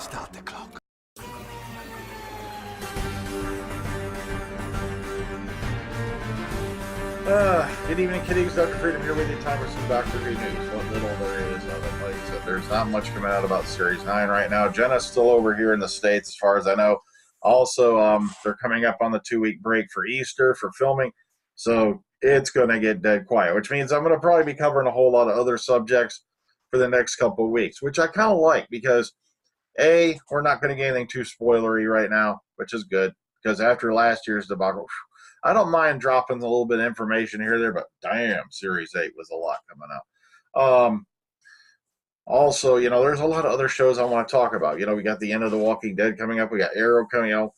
Start the clock. Good evening, kiddies. Dr. Freedom here with you. Time for some Doctor Who news. What little there is of it. Like I said, there's not much coming out about Series 9 right now. Jenna's still over here in the States, as far as I know. Also, they're coming up on the 2-week break for Easter for filming, so it's going to get dead quiet, which means I'm going to probably be covering a whole lot of other subjects for the next couple of weeks, which I kind of like because, A, we're not going to get anything too spoilery right now, which is good, because after last year's debacle, I don't mind dropping a little bit of information here or there, but damn, Series 8 was a lot coming out. Also, you know, there's a lot of other shows I want to talk about. You know, we got the end of The Walking Dead coming up. We got Arrow coming out.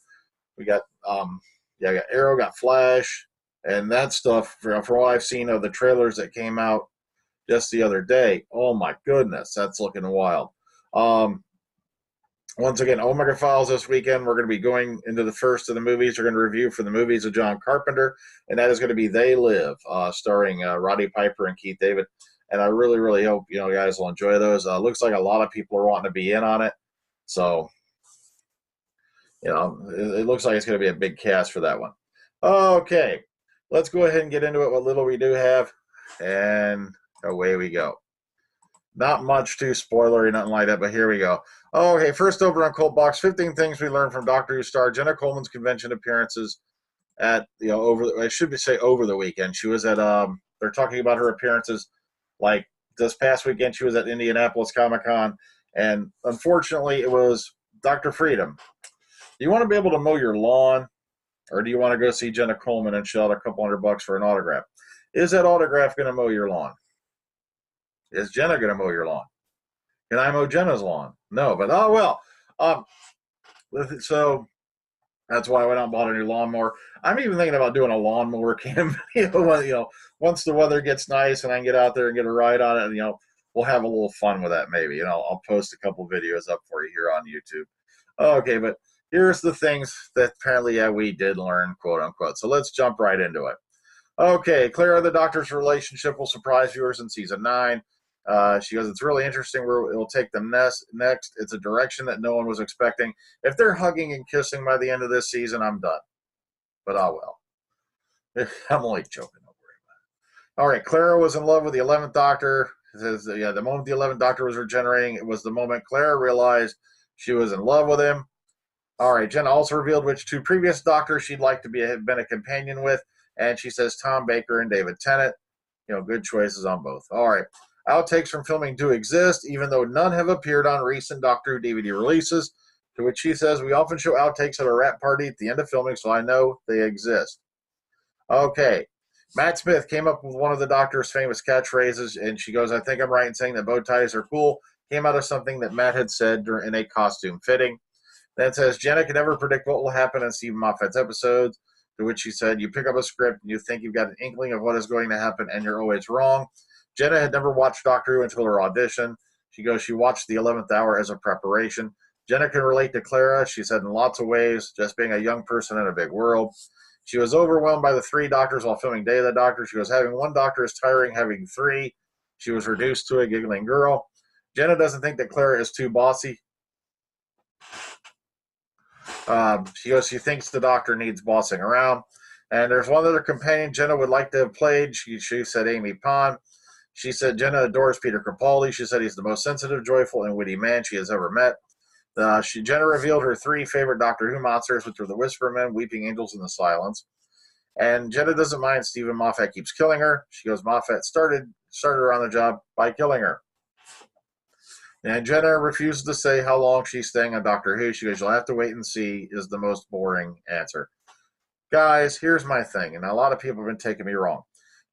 We got, we got Arrow, got Flash, and that stuff, for what I've seen of the trailers that came out just the other day, oh my goodness, that's looking wild. Once again, Omega Files this weekend. We're going to be going into the first of the movies. We're going to review for the movies of John Carpenter, and that is going to be They Live, starring Roddy Piper and Keith David. And I really, really hope, you know, guys will enjoy those. Looks like a lot of people are wanting to be in on it. So, you know, it looks like it's going to be a big cast for that one. Okay, let's go ahead and get into it, what little we do have, and away we go. Not much too spoilery, nothing like that, but here we go. Okay, first over on Cult Box, 15 things we learned from Doctor Who star Jenna Coleman's convention appearances at, you know, over the weekend. She was at, they're talking about her appearances, like this past weekend she was at Indianapolis Comic-Con, and unfortunately it was Dr. Freedom. Do you want to be able to mow your lawn, or do you want to go see Jenna Coleman and shell out a couple $100 for an autograph? Is that autograph going to mow your lawn? Is Jenna going to mow your lawn? Can I mow Jenna's lawn? No, but oh well. So that's why I went out and bought a new lawnmower. I'm even thinking about doing a lawnmower cam video. You know, once the weather gets nice and I can get out there and get a ride on it, and, you know, we'll have a little fun with that maybe. You know, I'll post a couple videos up for you here on YouTube. Okay, but here's the things that apparently, yeah, we did learn, quote unquote. So let's jump right into it. Okay, Clara and the Doctor's relationship will surprise viewers in season 9. She goes, it's really interesting where it'll take them next. It's a direction that no one was expecting. If they're hugging and kissing by the end of this season, I'm done. But oh well. I'm only joking. Don't worry about it. All right, Clara was in love with the 11th Doctor. It says, yeah, the moment the 11th Doctor was regenerating, it was the moment Clara realized she was in love with him. All right, Jenna also revealed which 2 previous Doctors she'd like to have been a companion with, and she says Tom Baker and David Tennant. You know, good choices on both. All right. Outtakes from filming do exist, even though none have appeared on recent Doctor Who DVD releases, to which she says, we often show outtakes at a wrap party at the end of filming, so I know they exist. Okay. Matt Smith came up with one of the Doctor's famous catchphrases, and she goes, I think I'm right in saying that bow ties are cool. Came out of something that Matt had said in a costume fitting. Then it says, Jenna can never predict what will happen in Stephen Moffat's episodes, to which she said, you pick up a script and you think you've got an inkling of what is going to happen, and you're always wrong. Jenna had never watched Doctor Who until her audition. She goes, she watched the 11th hour as a preparation. Jenna can relate to Clara, she said, in lots of ways, just being a young person in a big world. She was overwhelmed by the 3 Doctors while filming Day of the Doctor. She goes, having 1 Doctor is tiring, having 3. She was reduced to a giggling girl. Jenna doesn't think that Clara is too bossy. She goes, she thinks the Doctor needs bossing around. And there's one other companion Jenna would like to have played. She said Amy Pond. She said Jenna adores Peter Capaldi. She said he's the most sensitive, joyful, and witty man she has ever met. Jenna revealed her 3 favorite Doctor Who monsters, which were the Whispermen, Weeping Angels, and the Silence. And Jenna doesn't mind Stephen Moffat keeps killing her. She goes, Moffat started her on the job by killing her. And Jenna refuses to say how long she's staying on Doctor Who. She goes, you'll have to wait and see, is the most boring answer. Guys, here's my thing, and a lot of people have been taking me wrong.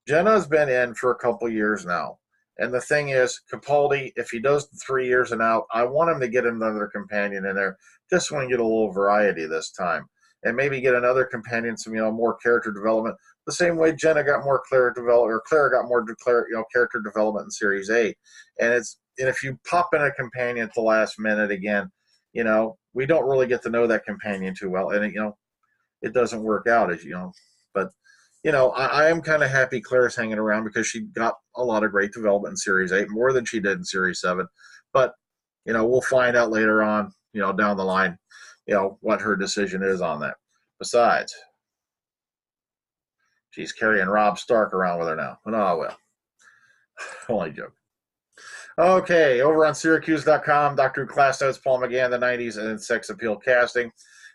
Jenna's been in for a couple years now. And the thing is, Capaldi, if he does 3 years and out, I want him to get another companion in there. Just want to get a little variety this time. And maybe get another companion, some, you know, more character development. The same way Jenna got more character development, or Clara got more character development in Series 8. And if you pop in a companion at the last minute again, you know, we don't really get to know that companion too well. And, you know, it doesn't work out, as you know. But you know, I am kind of happy Claire's hanging around because she got a lot of great development in Series 8, more than she did in Series 7. But, you know, we'll find out later on down the line, what her decision is on that. Besides, she's carrying Rob Stark around with her now. But oh well. Only joke. Okay, over on Syracuse.com, Doctor Who Class Notes, Paul McGann, the 90s, and Sex Appeal Casting.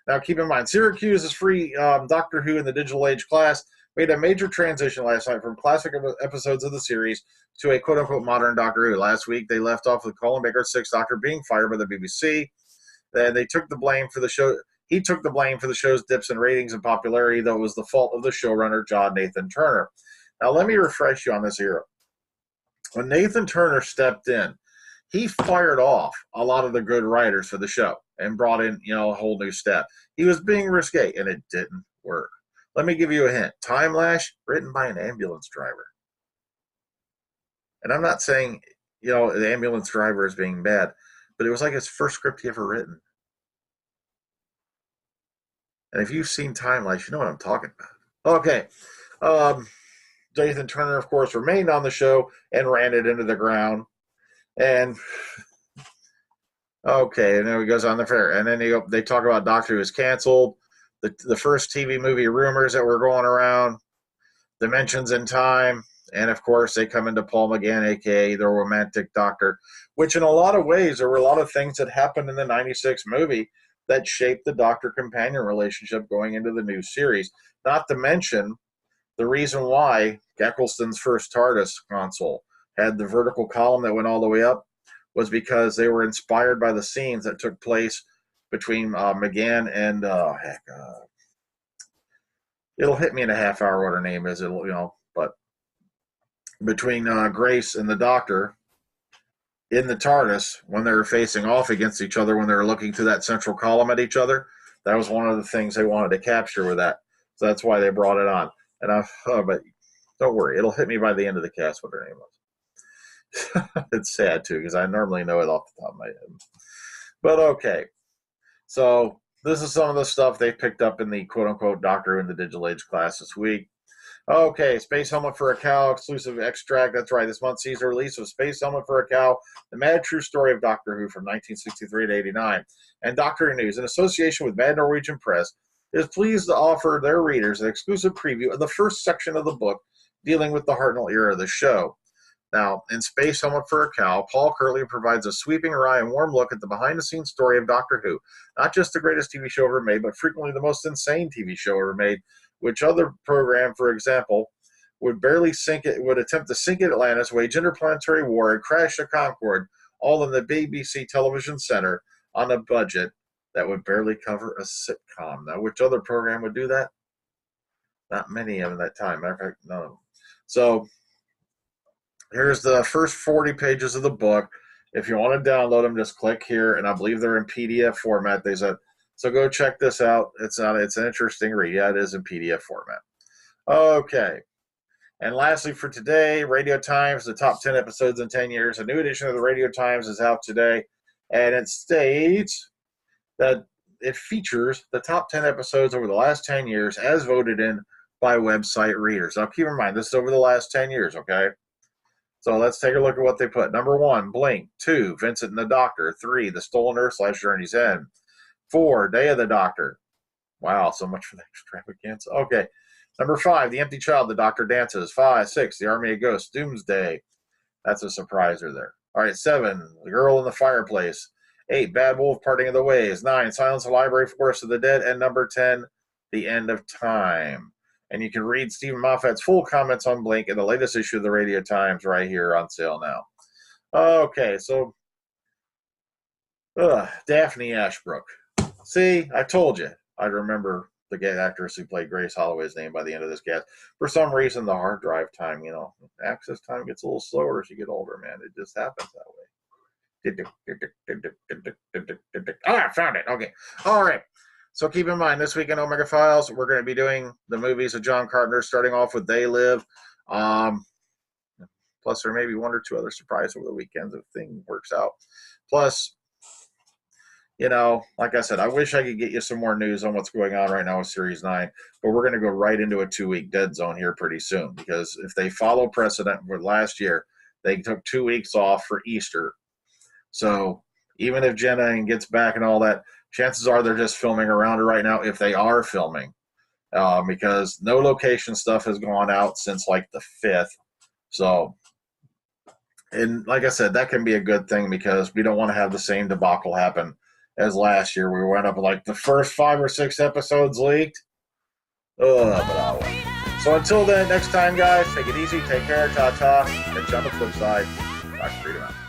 Now, keep in mind, Syracuse's free Doctor Who in the Digital Age class made a major transition last night from classic episodes of the series to a quote-unquote modern Doctor Who. Last week, they left off with Colin Baker's Sixth Doctor being fired by the BBC. Then they took the blame for the show. He took the blame for the show's dips in ratings and popularity, though it was the fault of the showrunner, John Nathan Turner. Now, let me refresh you on this era. When Nathan Turner stepped in, he fired off a lot of the good writers for the show and brought in, a whole new staff. He was being risque, and it didn't work. Let me give you a hint. Time Lash, written by an ambulance driver. And I'm not saying, the ambulance driver is being bad, but it was like his first script he ever written. And if you've seen Time Lash, you know what I'm talking about. Okay. Nathan Turner, of course, remained on the show and ran it into the ground. And, okay, and then he goes on the fair. And then they talk about Doctor Who is canceled. The first TV movie rumors that were going around. Dimensions in Time. And, of course, they come into Paul McGann, a.k.a. the Romantic Doctor, which in a lot of ways, there were a lot of things that happened in the 96 movie that shaped the Doctor-companion relationship going into the new series. Not to mention the reason why Eccleston's first TARDIS console had the vertical column that went all the way up was because they were inspired by the scenes that took place between McGann and, it'll hit me in a half hour what her name is, but between Grace and the Doctor in the TARDIS when they were facing off against each other, when they were looking through that central column at each other. That was one of the things they wanted to capture with that. So that's why they brought it on. And but don't worry, it'll hit me by the end of the cast what her name was. It's sad too, because I normally know it off the top of my head. But okay. So this is some of the stuff they picked up in the quote-unquote Doctor Who in the Digital Age class this week. Okay, Space Helmet for a Cow, exclusive extract. That's right, this month sees the release of Space Helmet for a Cow, the mad true story of Doctor Who from 1963 to 89. And Doctor Who News, in association with Mad Norwegian Press, is pleased to offer their readers an exclusive preview of the first section of the book dealing with the Hartnell era of the show. Now, in Space Helmet for a Cow, Paul Kirtley provides a sweeping, wry, and warm look at the behind-the-scenes story of Doctor Who. Not just the greatest TV show ever made, but frequently the most insane TV show ever made, which other program, for example, would attempt to sink at Atlantis, wage interplanetary war, and crash the Concorde, all in the BBC television center on a budget that would barely cover a sitcom. Now, which other program would do that? Not many of them at that time. Matter of fact, none of them. So, here's the first 40 pages of the book. If you want to download them, just click here, and I believe they're in PDF format. They said, so go check this out. It's an interesting read. Yeah, it is in PDF format. Okay. And lastly for today, Radio Times, the top 10 episodes in 10 years. A new edition of the Radio Times is out today, and it states that it features the top 10 episodes over the last 10 years as voted in by website readers. Now, keep in mind, this is over the last 10 years, okay? So let's take a look at what they put. Number 1, Blink. 2, Vincent and the Doctor. 3, The Stolen Earth / Journey's End. 4, Day of the Doctor. Wow, so much for the extravaganza. Okay. Number 5, The Empty Child, The Doctor Dances. 5, 6, The Army of Ghosts, Doomsday. That's a surpriser there. All right, 7, The Girl in the Fireplace. 8, Bad Wolf, Parting of the Ways. 9, Silence of the Library, Forest of the Dead. And number 10, The End of Time. And you can read Stephen Moffat's full comments on Blink in the latest issue of the Radio Times right here on sale now. Okay, so Daphne Ashbrook. See, I told you. I remember the actress who played Grace Holloway's name by the end of this cast. For some reason, the hard drive time, access time gets a little slower as you get older, man. It just happens that way. I found it. Okay. All right. So keep in mind, this week in Omega Files, we're going to be doing the movies of John Carpenter, starting off with They Live. Plus, there may be 1 or 2 other surprises over the weekends if things works out. Plus, like I said, I wish I could get you some more news on what's going on right now with Series 9, but we're going to go right into a 2-week dead zone here pretty soon, because if they follow precedent with last year, they took 2 weeks off for Easter. So even if Jenna gets back and all that, chances are they're just filming around her right now if they are filming, because no location stuff has gone out since like the 5th. So, and like I said, that can be a good thing because we don't want to have the same debacle happen as last year. We went up like the first 5 or 6 episodes leaked. But oh well. So until then, next time, guys, take it easy, take care, ta-ta, catch you on the flip side. Dr. Freedom out.